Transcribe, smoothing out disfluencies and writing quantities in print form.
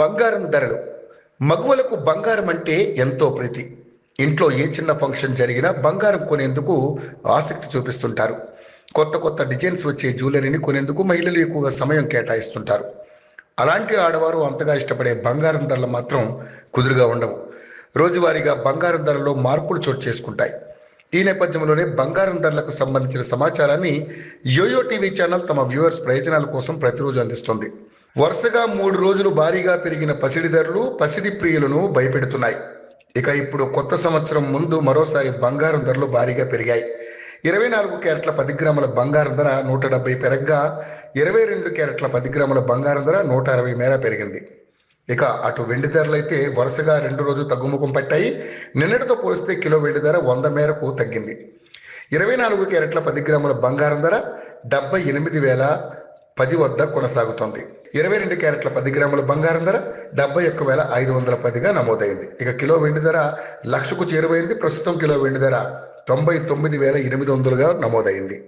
బంగారం ధరలు. మగువలకు బంగారం అంటే ఎంతో ప్రీతి. ఇంట్లో ఏ చిన్న ఫంక్షన్ జరిగినా బంగారం కొనేందుకు ఆసక్తి చూపిస్తుంటారు. కొత్త కొత్త డిజైన్స్ వచ్చే జ్యువెలరీని కొనేందుకు మహిళలు ఎక్కువగా సమయం కేటాయిస్తుంటారు. అలాంటి ఆడవారు అంతగా ఇష్టపడే బంగారం ధరలు మాత్రం కుదురుగా ఉండవు. రోజువారీగా బంగారం ధరల్లో మార్పులు చోటు చేసుకుంటాయి. ఈ నేపథ్యంలోనే బంగారం ధరలకు సంబంధించిన సమాచారాన్ని యోయో టీవీ ఛానల్ తమ వ్యూవర్స్ ప్రయోజనాల కోసం ప్రతిరోజు అందిస్తుంది. వరుసగా 3 రోజులు భారీగా పెరిగిన పసిడి ధరలు పసిడి ప్రియులను భయపెడుతున్నాయి. ఇక ఇప్పుడు కొత్త సంవత్సరం ముందు మరోసారి బంగారం ధరలు భారీగా పెరిగాయి. 24 క్యారెట్ల 10 గ్రాముల బంగారం ధర 170 పెరగ్గా 22 క్యారెట్ల 10 గ్రాముల బంగారం ధర 160 మేర పెరిగింది. ఇక అటు వెండి ధరలు అయితే వరుసగా 2 రోజులు తగ్గుముఖం పట్టాయి. నిన్నటితో పోలిస్తే కిలో వెండి ధర 100 మేరకు తగ్గింది. 24 క్యారెట్ల 10 గ్రాముల బంగారం ధర 78,010 వద్ద కొనసాగుతోంది. 22 క్యారెట్ల 10 గ్రాముల బంగారం ధర 71,510గా నమోదైంది. ఇక కిలో వెండి ధర లక్షకు చేరువైంది. ప్రస్తుతం కిలో వెండి ధర 99,800గా నమోదైంది.